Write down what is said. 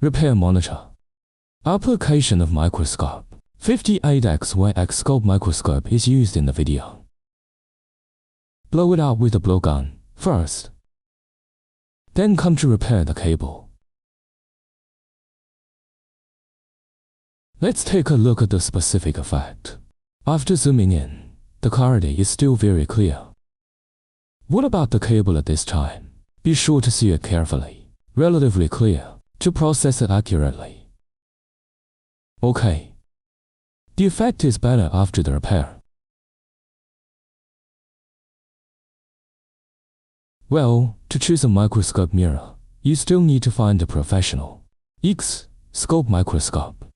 Repair monitor. Application of microscope. 58x scope microscope is used in the video. Blow it out with a blowgun first. Then come to repair the cable. Let's take a look at the specific effect. After zooming in, the clarity is still very clear. What about the cable at this time? Be sure to see it carefully, relatively clear, to process it accurately. Okay. The effect is better after the repair. Well, to choose a microscope mirror, you still need to find a professional scope microscope.